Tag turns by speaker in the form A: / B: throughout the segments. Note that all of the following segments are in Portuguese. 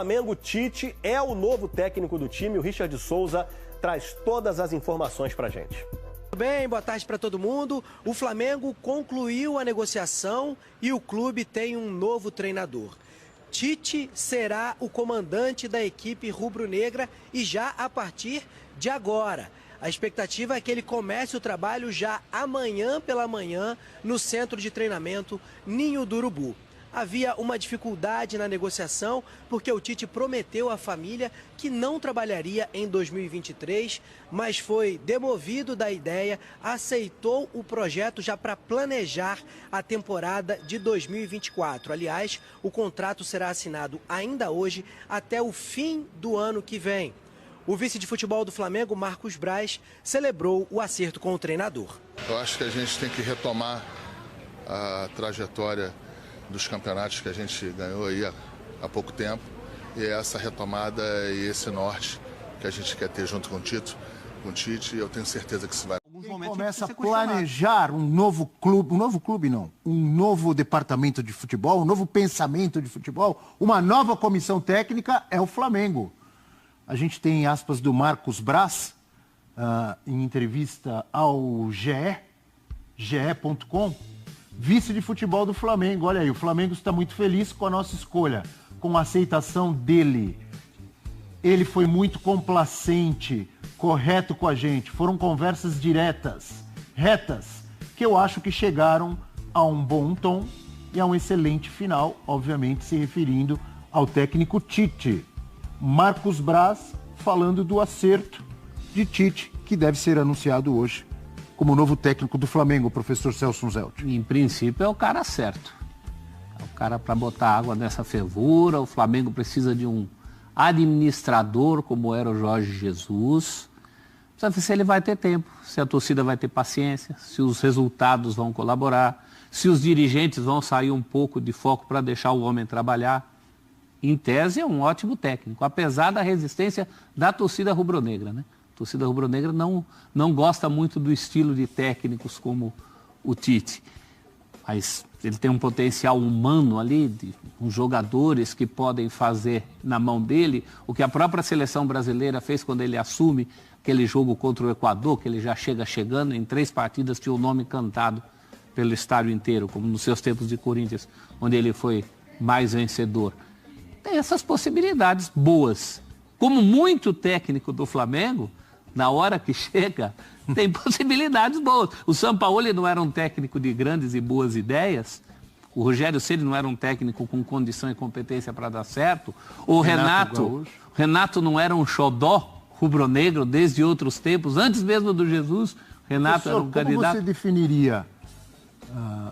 A: Flamengo, Tite é o novo técnico do time. O Richard Souza traz todas as informações pra gente.
B: Tudo bem, boa tarde para todo mundo. O Flamengo concluiu a negociação e o clube tem um novo treinador. Tite será o comandante da equipe rubro-negra e já a partir de agora. A expectativa é que ele comece o trabalho já amanhã pela manhã no centro de treinamento Ninho do Urubu. Havia uma dificuldade na negociação porque o Tite prometeu à família que não trabalharia em 2023, mas foi demovido da ideia, aceitou o projeto já para planejar a temporada de 2024. Aliás, o contrato será assinado ainda hoje até o fim do ano que vem. O vice de futebol do Flamengo, Marcos Braz, celebrou o acerto com o treinador.
C: Eu acho que a gente tem que retomar a trajetória dos campeonatos que a gente ganhou aí há pouco tempo. E essa retomada e esse norte que a gente quer ter junto com o Tite, eu tenho certeza que isso vai.
D: Quem começa a planejar um novo departamento de futebol, um novo pensamento de futebol, uma nova comissão técnica é o Flamengo. A gente tem aspas do Marcos Braz, em entrevista ao ge.com, vice de futebol do Flamengo. Olha aí, o Flamengo está muito feliz com a nossa escolha, com a aceitação dele. Ele foi muito complacente, correto com a gente. Foram conversas diretas, retas, que eu acho que chegaram a um bom tom e a um excelente final, obviamente se referindo ao técnico Tite. Marcos Braz falando do acerto de Tite, que deve ser anunciado hoje como novo técnico do Flamengo, o professor Celso Zelt.
E: Em princípio é o cara certo. É o cara para botar água nessa fervura. O Flamengo precisa de um administrador como era o Jorge Jesus. Precisa ver se ele vai ter tempo, se a torcida vai ter paciência, se os resultados vão colaborar, se os dirigentes vão sair um pouco de foco para deixar o homem trabalhar. Em tese é um ótimo técnico, apesar da resistência da torcida rubro-negra, né? A torcida rubro-negra não gosta muito do estilo de técnicos como o Tite. Mas ele tem um potencial humano ali, de uns jogadores que podem fazer na mão dele o que a própria seleção brasileira fez quando ele assume aquele jogo contra o Equador, que ele já chegando, em 3 partidas tinha o nome cantado pelo estádio inteiro, como nos seus tempos de Corinthians, onde ele foi mais vencedor. Tem essas possibilidades boas. Como muito técnico do Flamengo, na hora que chega, tem possibilidades boas. O Sampaoli não era um técnico de grandes e boas ideias. O Rogério Ceni não era um técnico com condição e competência para dar certo. O Renato não era um xodó rubro-negro desde outros tempos. Antes mesmo do Jesus, Renato era um candidato.
D: Como você definiria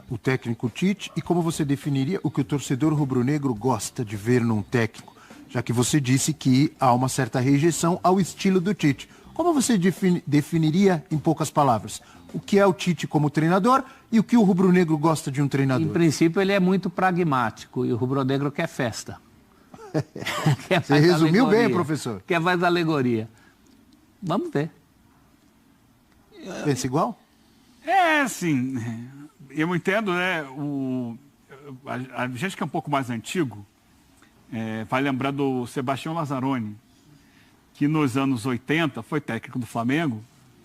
D: o técnico Tite e como você definiria o que o torcedor rubro-negro gosta de ver num técnico? Já que você disse que há uma certa rejeição ao estilo do Tite. Como você definiria, em poucas palavras, o que é o Tite como treinador e o que o rubro-negro gosta de um treinador?
E: Em princípio, ele é muito pragmático e o rubro-negro quer festa.
D: Você resumiu bem, professor.
E: Quer mais alegoria. Vamos ver.
D: Pensa igual?
F: É, sim. Eu entendo, né? A gente que é um pouco mais antigo vai lembrar do Sebastião Lazzaroni, que nos anos 80 foi técnico do Flamengo,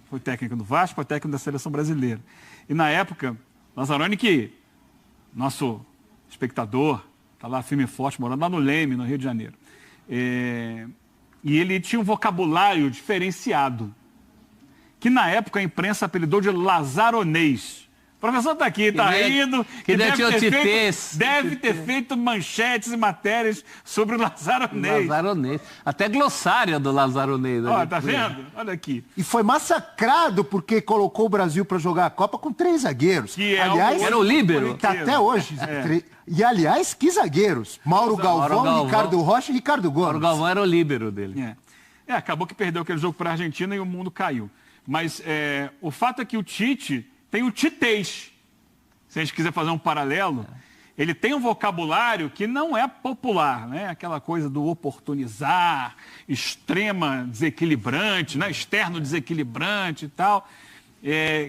F: foi técnico do Vasco, foi técnico da Seleção Brasileira. E na época, Lazzaroni, que nosso espectador, está lá firme e forte, morando lá no Leme, no Rio de Janeiro. E ele tinha um vocabulário diferenciado, que na época a imprensa apelidou de lazaronês. O professor está aqui, está rindo, que deve ter feito manchetes e matérias sobre o lazaronês.
E: Lazaronês. Até glossária do lazaronês.
F: Ó, tá vendo? Olha aqui.
D: E foi massacrado porque colocou o Brasil para jogar a Copa com 3 zagueiros.
E: Que aliás, era o líbero.
D: Que até hoje. E aliás, que zagueiros? Mauro Galvão, Ricardo Rocha e Ricardo Gomes.
E: Mauro Galvão era o líbero dele.
F: Acabou que perdeu aquele jogo para a Argentina e o mundo caiu. Mas o fato é que o Tite tem o titez. Se a gente quiser fazer um paralelo, ele tem um vocabulário que não é popular, né? Aquela coisa do oportunizar, extrema desequilibrante, né? Externo desequilibrante e tal,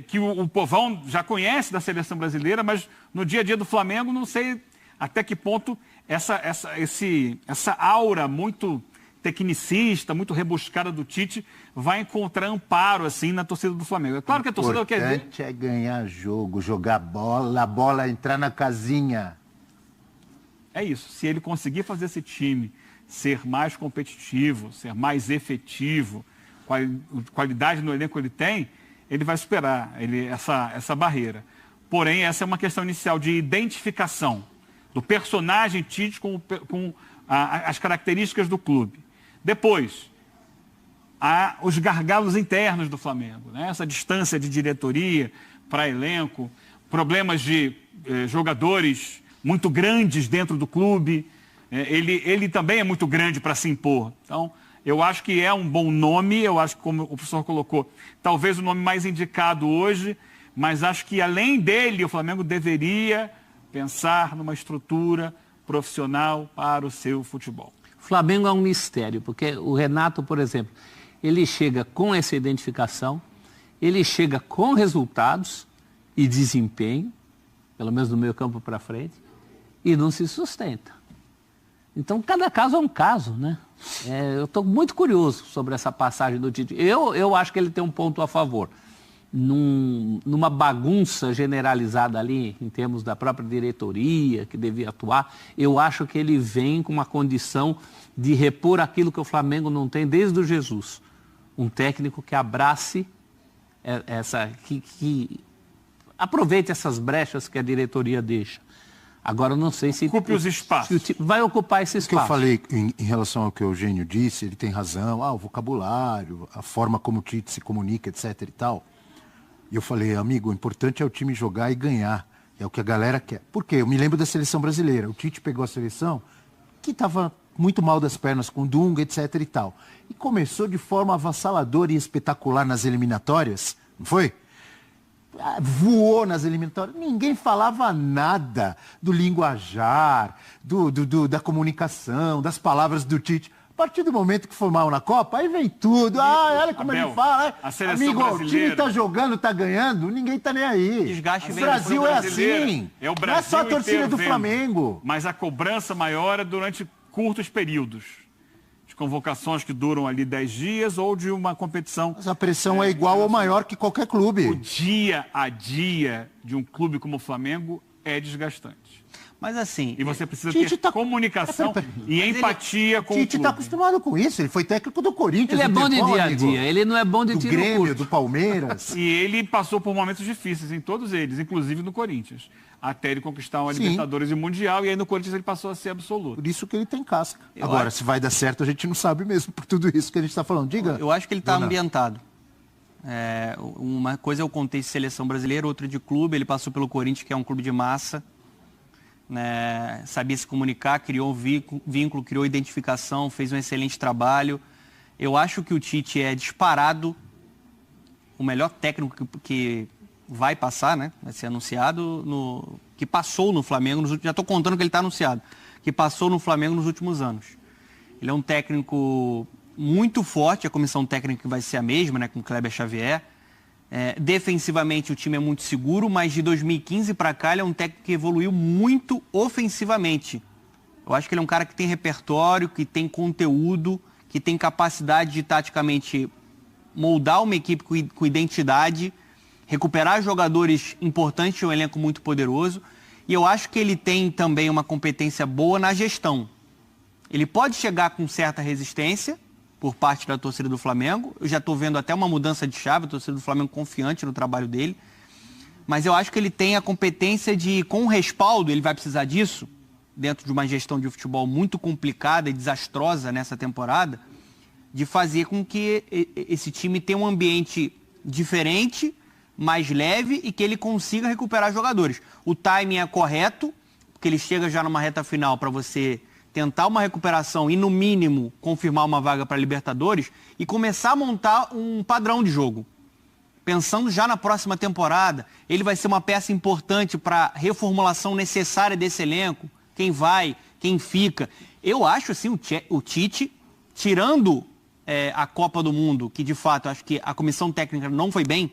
F: que o povão já conhece da seleção brasileira, mas no dia a dia do Flamengo não sei até que ponto essa aura muito tecnicista, muito rebuscada do Tite, vai encontrar amparo, assim, na torcida do Flamengo. É claro que a torcida quer ver...
D: O importante é ganhar jogo, jogar bola, a bola entrar na casinha.
F: É isso. Se ele conseguir fazer esse time ser mais competitivo, ser mais efetivo, qualidade no elenco ele tem, ele vai superar essa barreira. Porém, essa é uma questão inicial de identificação do personagem Tite com as características do clube. Depois, há os gargalos internos do Flamengo, né? Essa distância de diretoria para elenco, problemas de jogadores muito grandes dentro do clube. Ele também é muito grande para se impor. Então, eu acho que é um bom nome, eu acho que, como o professor colocou, talvez o nome mais indicado hoje, mas acho que, além dele, o Flamengo deveria pensar numa estrutura profissional para o seu futebol.
E: O Flamengo é um mistério, porque o Renato, por exemplo, ele chega com essa identificação, ele chega com resultados e desempenho, pelo menos do meio campo para frente, e não se sustenta. Então, cada caso é um caso, né? Eu estou muito curioso sobre essa passagem do Tite. Eu acho que ele tem um ponto a favor. Numa bagunça generalizada ali, em termos da própria diretoria, que devia atuar, eu acho que ele vem com uma condição de repor aquilo que o Flamengo não tem desde o Jesus. Um técnico que abrace que aproveite essas brechas que a diretoria deixa. Agora, eu não sei se...
F: Ocupe os espaços.
E: Vai ocupar esse espaço.
D: O que eu falei em relação ao que o Eugênio disse, ele tem razão. O vocabulário, a forma como o Tite se comunica, etc. e tal. E eu falei, amigo, o importante é o time jogar e ganhar. É o que a galera quer. Por quê? Eu me lembro da seleção brasileira. O Tite pegou a seleção que estava muito mal das pernas com Dunga, etc. e tal. E começou de forma avassaladora e espetacular nas eliminatórias, não foi? Voou nas eliminatórias, ninguém falava nada do linguajar, da comunicação, das palavras do Tite. A partir do momento que foi mal na Copa, aí vem tudo. Olha como ele fala.
F: A seleção
D: amigo,
F: brasileira...
D: o time tá jogando, tá ganhando, ninguém tá nem aí.
G: Desgaste
D: O Brasil é assim.
F: É o Brasil,
D: não é só a torcida do Flamengo.
F: Mas a cobrança maior é durante curtos períodos. De convocações que duram ali 10 dias ou de uma competição...
D: Mas a pressão é igual ou maior que qualquer clube.
F: O dia a dia de um clube como o Flamengo é desgastante.
G: Mas assim...
F: E você precisa ter comunicação e empatia com o clube.
D: Tite está acostumado com isso. Ele foi técnico do Corinthians.
E: Ele é bom de dia a dia. Ele não é bom de tiro curto.
D: Do Grêmio, do Palmeiras.
F: E ele passou por momentos difíceis em todos eles, inclusive no Corinthians. Até ele conquistar uma Libertadores e o Mundial. E aí no Corinthians ele passou a ser absoluto.
D: Por isso que ele tem casca. Agora, se vai dar certo, a gente não sabe mesmo. Por tudo isso que a gente está falando. Diga.
G: Eu acho que ele está ambientado. Uma coisa é o contexto de seleção brasileira, outra de clube. Ele passou pelo Corinthians, que é um clube de massa. Né, sabia se comunicar, criou um vínculo, criou identificação, fez um excelente trabalho. Eu acho que o Tite é disparado o melhor técnico que vai passar, né? Vai ser anunciado, que passou no Flamengo, já estou contando que ele está anunciado, que passou no Flamengo nos últimos anos. Ele é um técnico muito forte, a comissão técnica vai ser a mesma, né, com o Kleber Xavier. Defensivamente o time é muito seguro, mas de 2015 para cá ele é um técnico que evoluiu muito ofensivamente. Eu acho que ele é um cara que tem repertório, que tem conteúdo, que tem capacidade de taticamente moldar uma equipe com identidade, recuperar jogadores importantes de um elenco muito poderoso. E eu acho que ele tem também uma competência boa na gestão. Ele pode chegar com certa resistência por parte da torcida do Flamengo. Eu já estou vendo até uma mudança de chave, a torcida do Flamengo confiante no trabalho dele. Mas eu acho que ele tem a competência de, com o respaldo, ele vai precisar disso, dentro de uma gestão de futebol muito complicada e desastrosa nessa temporada, de fazer com que esse time tenha um ambiente diferente, mais leve e que ele consiga recuperar jogadores. O timing é correto, porque ele chega já numa reta final para você tentar uma recuperação e, no mínimo, confirmar uma vaga para a Libertadores e começar a montar um padrão de jogo. Pensando já na próxima temporada, ele vai ser uma peça importante para a reformulação necessária desse elenco, quem vai, quem fica. Eu acho, assim, o Tite, tirando a Copa do Mundo, que de fato acho que a comissão técnica não foi bem,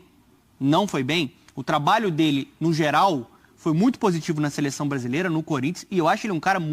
G: o trabalho dele, no geral, foi muito positivo na seleção brasileira, no Corinthians, e eu acho ele um cara muito